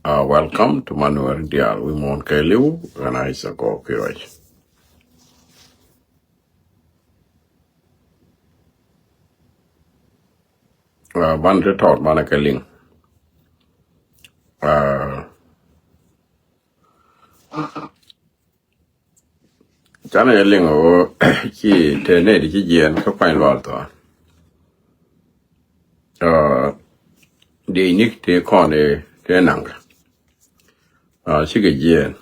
Welcome to Manuel Dial. We mon Keliu and I go Kiroi. Ban retort Manakeling. Chana Yeling o chi tene di chi jen ka pain lor to. Di nik te kon te nang. Chi ke jen.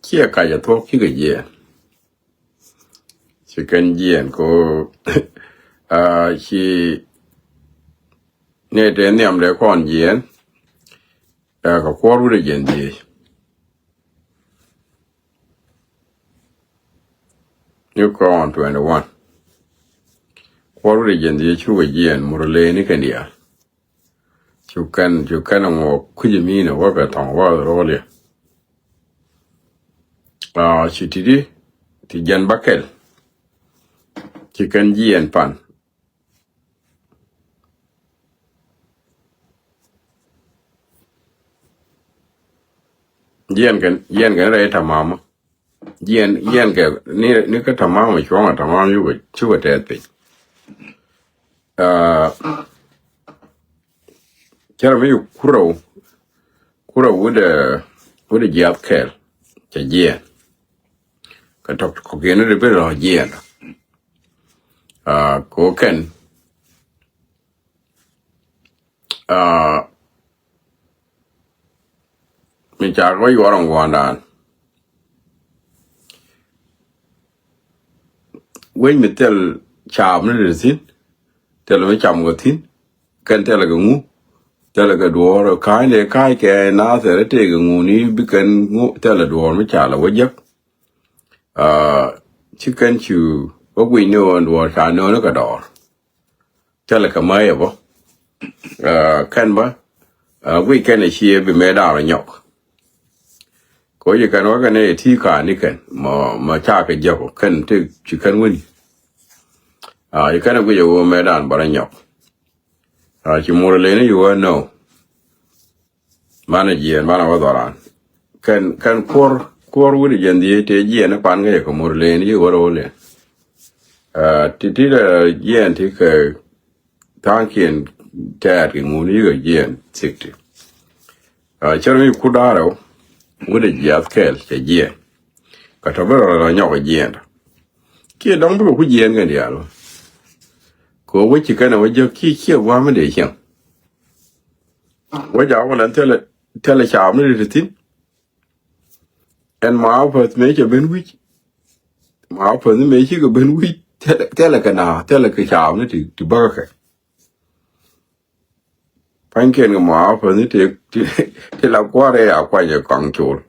Chi ka ya to chi ke jen. Chi ken jen ko chi ne te niam le kon jen. Ka kwaru de jen di. You go on 21. Kwaru de jen di chu ke jen murle ni ken dia. Chu kan ngo kujimi na wa ka tong wa ro le. Chi ti jen bakel. Chi kan jen pan. Jen kan re tamam. Jen ke ni ka tamam ma chwa tamam yu ke chu te pe. Kera mi kuro wude jap kel. Cha jen. Ka tok ko gene de be ro jen. Ko ken mi cha ko yu ron gwandan. When mi tel cham ne de sin. Tel mi cham go tin. Kan tel ga ngu. Tel ga duor kai ne kai ke na se te ga ngu ni bi kan ngu tel duor mi cha la wo jak. Chicken chu what we know and what I know no ka dor. Tel ka mai bo. Kan ba we kan chi bi me da ra nyok. Ko ye kan wa kan ne ti ka ni kan ma cha ka je ko kan te chi kan woni. Ye kan go yo me dan ba ra nyok. Chi mo le ne yo no. Mana wa doran. Kan kor wuri jendi te na pan ga ko mo le ni yo ro le. Ti da jen ti ka tankien tad ki nguni ga jen sikti. Charmi kudaro wude jaf kel che jen. Ka tabero la nyoko jen. Ki dong bu ku jen ga dialo. Ko wuchi kana wajo ki wa ma de chen. Waja wala tele cha mi de tin. En ma pat me che ben wich. Ma pat me che ga ben wich. Tele ka cha mi ti ba ka. Panken ga ma pat ni te la kware a kwa je kong chul.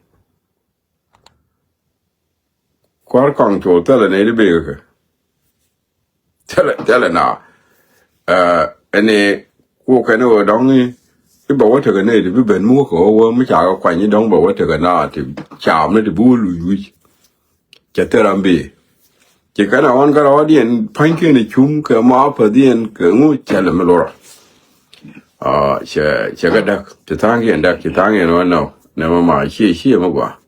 Kwar kong chul tele ne de be ka. Tele na. Ene ko ka no dong ni ba wa te ga ne de bi ben mu ko wo mi cha ga kwa ni dong ba wa te ga na ti cha mi de bu lu yu. Cha te ram be. Che kana on ga ro dien panken ni chum ka ma pa dien ka ngu cha le me lo. Che ga dak te tang yen no no. Ne ma xie ma gwa.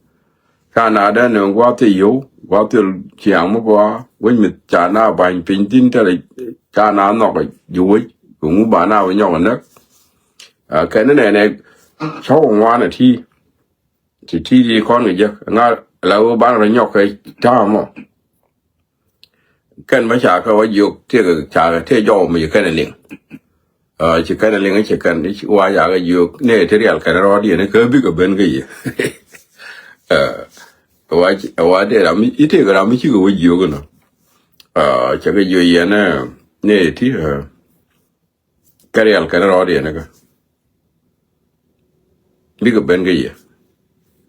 Ka na da ne gwa te yo, gwa te chiang ma gwa, wen mi cha na ban pin tin te le cha na no ga yu wi, ku ngu ba na wa nyong na. Ka ne chao wa na ti di kon ge nga la wo ba ra nyok ke ta mo. Kan ma cha ka wa yu te ga cha te yo mi ka ne ling. Chỉ cái này liên chỉ cần đi qua nhà cái dược này thế nào cái đó đi này cứ biết cái bên cái gì qua đây làm ít thì cái làm ít chứ cái dược cái nó chỉ cái dược gì này thì cái nào cái đó đi này cái biết cái bên cái gì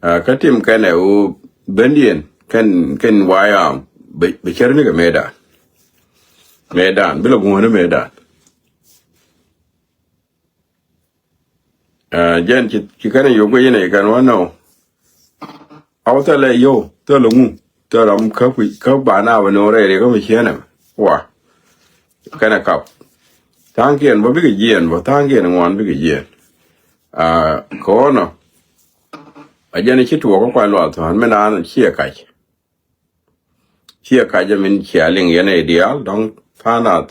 cái team cái này bên điền cái wire bị chơi này cái medan biết là cũng là medan. Jen chỉ cái này dùng cái này cái nó nào, áo ta lại yo, ta lùng, ta làm các bạn nào mà nó đây thì có mấy chuyện nào, wow, cái này cặp, tang kien bo big yen bo tang kien ngwan big yen ko no a jeni chitu ko kwa lo to han mena an chia kai ja min chia ling yen ideal dong fanat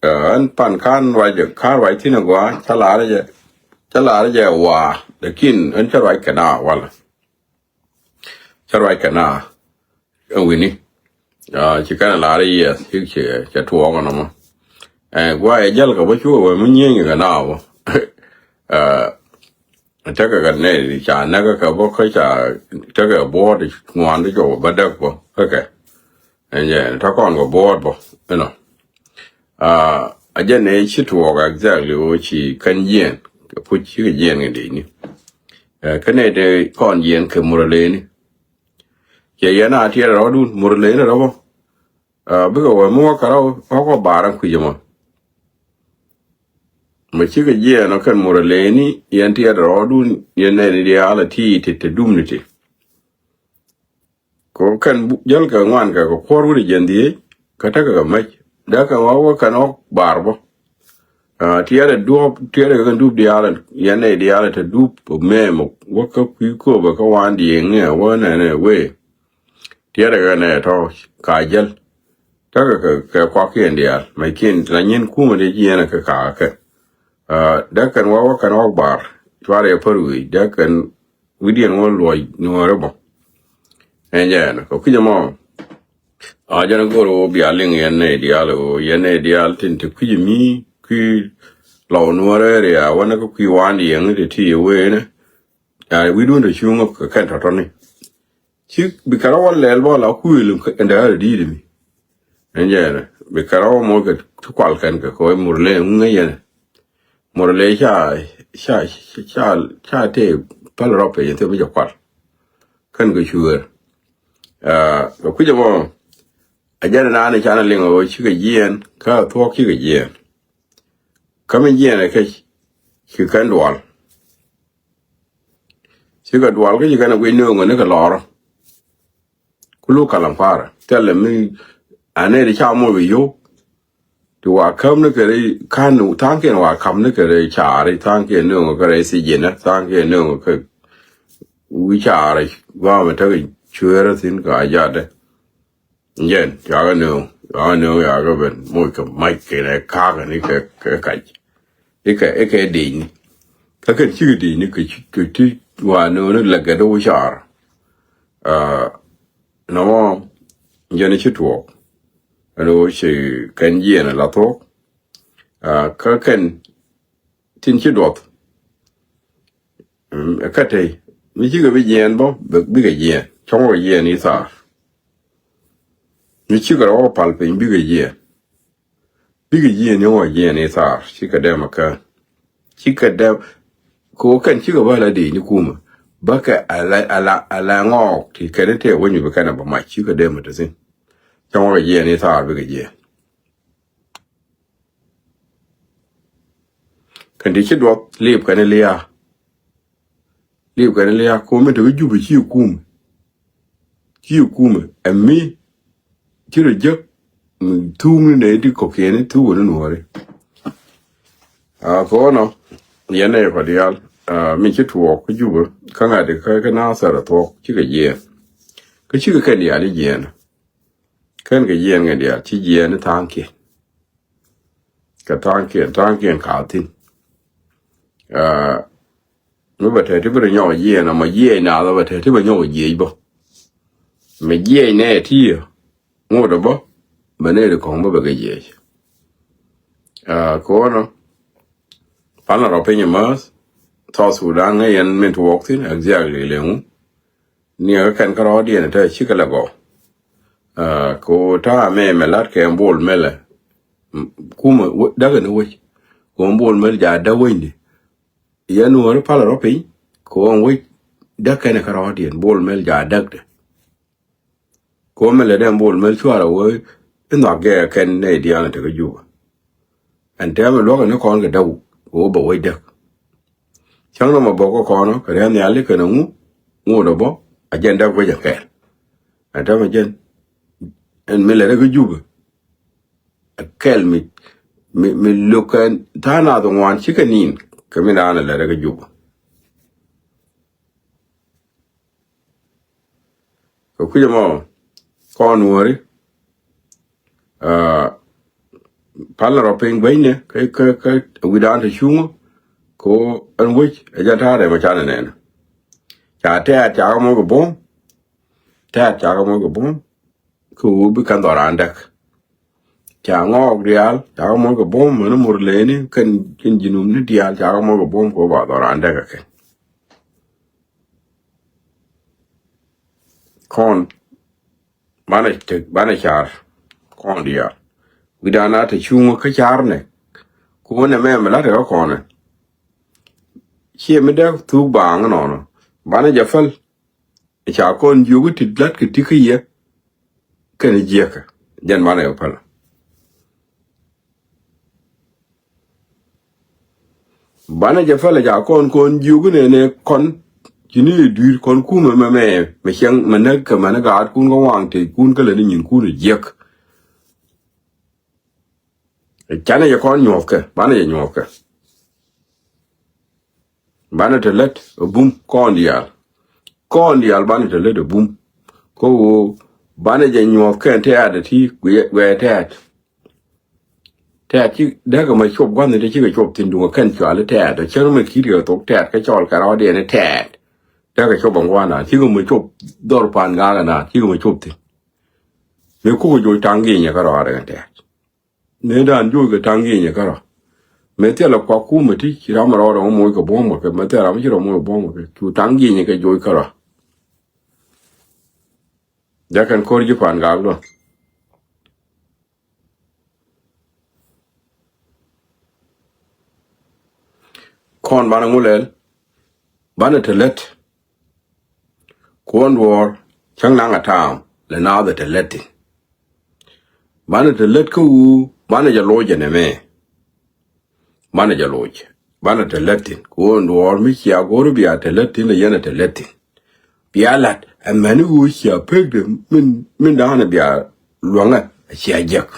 an pan kan wa je kar wa tin gwa chala je wa de kin an chara kana wala chara kana wini chỉ cái là đấy chứ chỉ thua con nó mà qua ai giờ cái bữa chú mình nhớ cái nào chắc cái này thì chả nó cái bữa cái chả chắc cái bữa thì ngoan đấy chỗ bắt được bộ cái nàyถ้าcon có bữa bộ you know ở đây này chỉ thua cái exactly chỉ cần yên cái phụ chỉ cái yên cái đấy nhỉ cái này thì con yên cái mua lên cái yên à thì là đun mua lên là đâu bây giờ mua cái đó có barang quý mà chỉ cái gì nó cần mua lên ní yên thì là đun yên này đi ala thì đun nữa thì có cần giờ cái ngoan cái có khoa rồi yên đi cái đó cái mấy đó cái hoa cái nó bar bo thì là đu thì là cái đu đi ala yên này đi ala thì đu mẹ một cái quý cô và cái quan đi nghe hoa này về thì là cái này thôi cái giờ đó cái qua kia dia mai kin la nyen kuma de yana ka da kan wa kan wa bar tware parui da kan widian won loy no robo enja ko kijamo jana goro bi alin yenne dial tin te kijimi ki law no re ya wana ko ki wani yang de ti we ne we do the shungo ka kan totoni chi bi karawa lelbo la ku ilum ka nda di mi enjana be karawo mo ke tukwal kan ka ko murle ngayana murle cha te pal rope yete be jakwal kan go shuwer ko kujamo ajana na ne chana lingo chi ga yen ka to ki ga yen kamen yen ke ki kan dwal chi ga dwal ke ga na we no ngone ka loro kulu kalam fara tele mi ane de cha mo yo to wa kam ne kare kan nu tang ke wa kam ne kare cha ri tang ke no kare si yin na tang ke no ke wi cha ri wa ma ta chue sin ka ya de yen ya ga no ya ga ben mo ka mai ke ne ka ga ni ke di ni ka chi di ni ke ti wa no ne la ga do cha no yen chi tuo ano shi kan yen la to ka kan tin chi dot ka te mi chi ga bi yen bo bi ga yen chong ga yen ni sa mi chi ga ro pal pe bi ga yen ni wa yen ni sa chi ka da maka chi ka da ko kan chi ga ba la de ni kuma baka ala ngo ti ka te woni ba kana ba ma chi ka da mata sin trong cái gì này sao với cái gì cái đi chết đoạt liệp cái này lia cô mới được giúp chiêu cum em mi chứ được giấc thu như này đi có kia này thu nó nổi có nó giờ này phải đi mình chết thuộc cái giúp cái ngày thì cái nào sẽ là thuộc chứ cái gì cái gì đi gì nè kan ga yen ga dia chi yen tang ke ka tang ke ka tin no ba te bi nyo yen na ma yen na ba te bi nyo ye bo me yen ne ti ngo do bo ba ne de kong ba ga ye ko no pana ro pe nyamas ta su dan ga yen men to walk tin exactly le mu ni ga kan ka ro dia ta chi ka la go ko ta me lat ke mbol mele kuma daga ne wai ko mbol mel ja da wai ne ya no wani pala rope ko on wai da kana karawadi mbol mel ja dag ko mele da mbol mel chuara wai ina ga kan ne dia na ta ju an ta me lo ne ko ga daw ko ba wai dag chang no ma bo ko no ka ne ali ka no ngu do bo agenda ko ja ka ata ma jen en mele da ju ba kel mi mi lukan ta na da wan shi kanin kamin da ana daga juba ko kuje mo kon wori pala ro ping bayne ka widan ta shungo ko an wich ja ta da ma chana ne cha ta mo go bom ta mo go bom ko bi kan dorandak cha ngok dial cha mo go bom no murleni kan kin jinum ni dial cha mo go bom ko ba dorandak ka kon bana char kon dial widana ta chungo ka char ne ko ne me la ta ko ne che me da tu bang no no bana jafal cha kon yugo tidlat ke tikiye kan jeka jan bana yo pala bana jafal ja kon yugo ne kon kini dur kon ku me chang manak ka managa kun go wang te kun ka le ni kun jek chana ya kon nyofka bana ya nyofka bana te let bum kon dial bana te let bum ko bana ja nyofka te ada ti gwe te ti daga ma chop gwan ne ti ga chop tin du kan chwa le te da chen ma ki ri to te ka chol ka ro de ne te daga chop bang wana ti go ma chop dor pan ga na ti go ma chop ti me ko jo tangi nya ka ro ara te ne dan ju ga tangi nya ka ro me te la kwa ku me ti ki ra ma ro mo ko bo mo ke me te ra ma ji ro mo bo mo ke tu tangi nya ka jo ka ro da kan ko ji pan ga lo kon bana ngulel bana te let kon wor chang na nga taam le na da te letin bana te let ku bana ja loje ne me bana ja loje bana te letin kon wor mi ya goru biya te letin le yana te letin biya lat amani wo ya pegde min da na biya luanga ya jak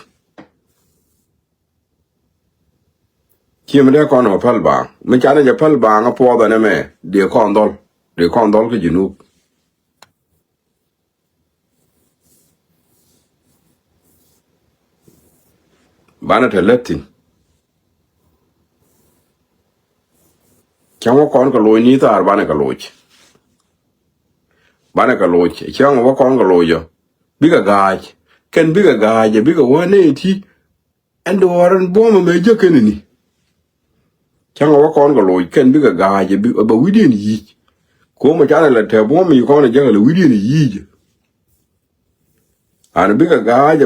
Chim de kon ho pal ba me chana ja pal ba nga po da ne me de kon dol ke jinu bana te letin chamo kon ko lo ni tar bana ka loch chamo wa kon ko lo yo biga gaj ken biga gaj biga wane ti endo waran boma me je kenini chamo wa kon ko lo ken biga gaj bi ba widin yi ko mo chana la te boma yi kon je la widin yi an biga gaj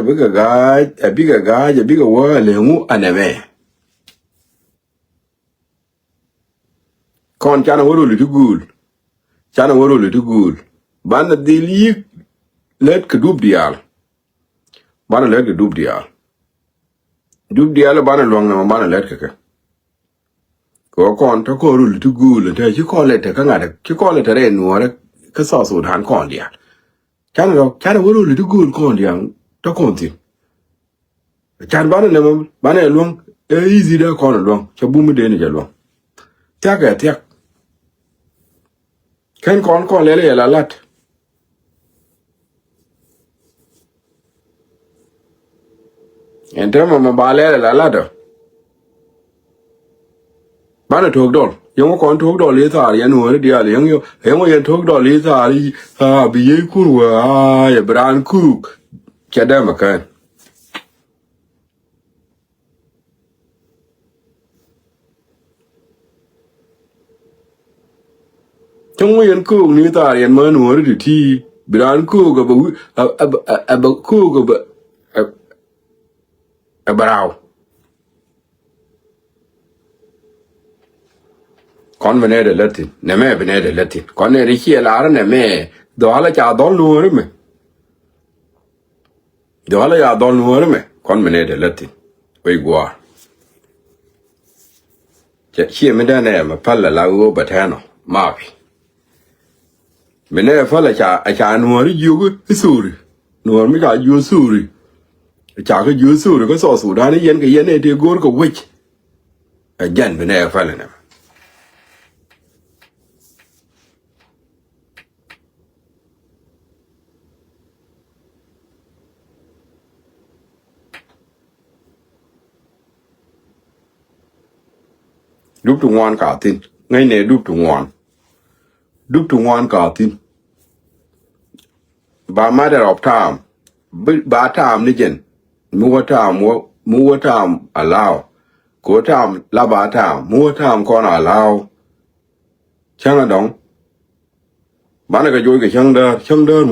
biga wa le mu aneme kon chana woro li tugul bana dili let ke dub dial bana let ke dub dial bana long na bana let ke ko kon to ko ru li tugul te chi ko let ka ngada chi ko let re nuore ka so su dan kon dia chana woro li tugul kon dia to kon ti chan bana long easy da kon long cha bu mu de ni ja long tiak ken kon lele la lat ente ma ba lele la lat bana tok dol yong kon tok dol le tar yan wo dia le yong yen tok dol le tar bi ye kun wa ya bran cook kada makan Trong yen ku ni ta yen ma no ri ti bran ku go ba ku go ba brau kon vene de latin ne me vene de latin kon ne ri chi la ne me do ala cha don no ri me kon vene de latin we gwa che chi me da ne ma palla la go ba ta no ma pi mene fa la cha no ri ju suri no mi ga ju suri chả cái dưới sự rồi có sò sủ đá này yên cái yên này thì gối cái witch dân bên này phải là nè đúc tu ngoan cả tin ngay này đúc tu ngoan cả tin ba matter of time ba time ni jen mua time allow ko time la ba time mua time con allow chang là đóng ba này cái dối cái chang đơn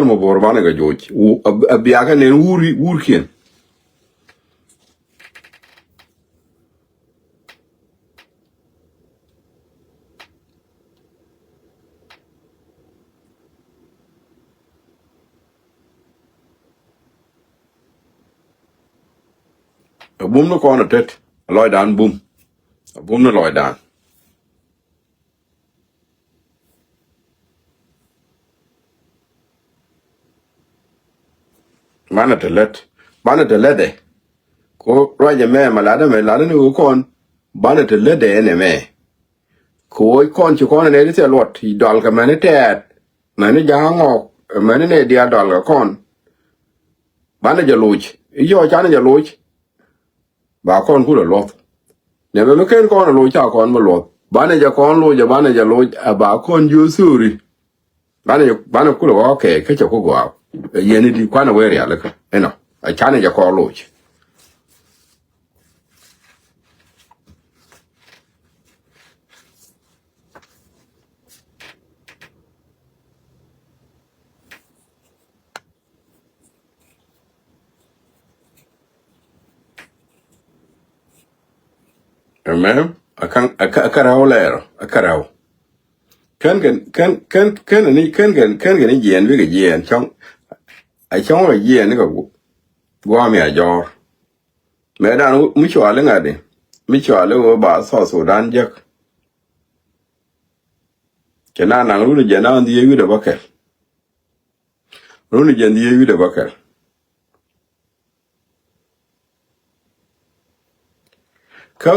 một bor ba này cái dối bia cái nên uri khiên bum nó con ở tết lòi đàn bum nó lòi đàn mana te let de ko raja me malada ni con bana te let de ne me ko con chu con ne se lot i dal ka mane tet mane ja ngok mane ne dia dal ka con bana ja luch yo cha ne ja luch ba con ku lot ne me ken con lo cha con ma lot bana ja con lo ja bana ja lo ba con yu suri bana ku lo ke ke cha ko go ye ni di kwana we ya le ka eno a cha ne ja ko lo amen akarao lero akarao kan ni yen wi ge yen chong ai chong ge yen ni ko gwa mi a jor me dan mi chwa le ngade mi chwa le ba so dan je kena na ru je na ndi yu de bakel ru ni je ndi yu de bakelเขา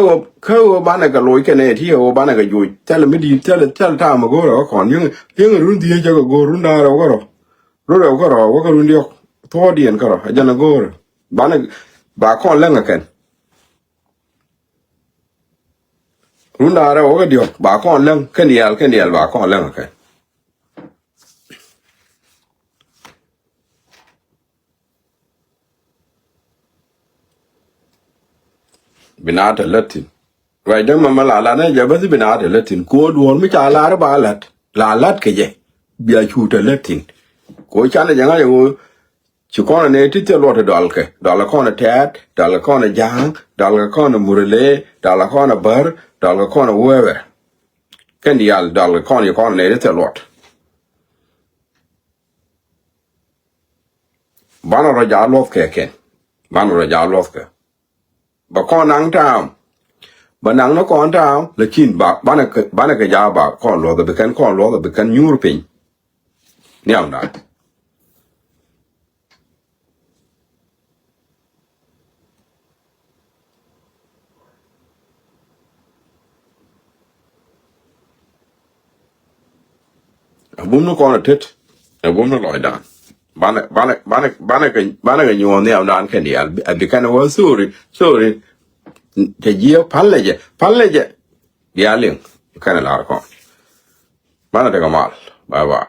บ้านไหนก็ลอยกันเนี่ยที่เขาบ้านไหนก็อยู่แต่ละไม่ดีแต่ละท่ามาก็รอก่อนยังรุ่นที่จะก็รุ่นดาวก็รอรุ่นเราก็รอว่าก็รุ่นเดียวทั่วเดียนก็รออาจารย์ก็รอบ้านไหนบ้าข้อนเล่นกันรุ่นดาวเราก็เดียวบ้าข้อนเล่นแค่เดียวบ้าข้อนเล่นกันบินาเตลัดทินไว้ดังมาลาเนี่ยจะไม่ใช่บินาเตลัดทินกูดูมันไม่จ่าลาหรือบ้าลัดก็เย่เบียชูเตลัดทินกูฉันเนี่ยยังไงกูชุกคนเนี่ยที่จะรอดดอลkeดอลคนเนี่ยแท็ดดอลคนเนี่ยยางดอลคนเนี่ยมูเรเล่ดอลคนเนี่ยเบอร์ดอลคนเนี่ยเวเวอร์แค่เดียวดอลคนเนี่ยที่จะรอดบ้านเราจะรอดแค่บ้านเราจะรอดแค่bà con nắng trao bà nắng nó con trao là chín bà này cái giá bà con lo the con lo the new pin nhau đó bún nó con là thích bún nó lòi đạn bạn này cái nhiều này đạn cái này bị cái nó sorryจะเยี่ยวพันเลยเดี๋ยวเลี้ยงแค่นั้นละก็มาแล้วเด็กก็มาบาย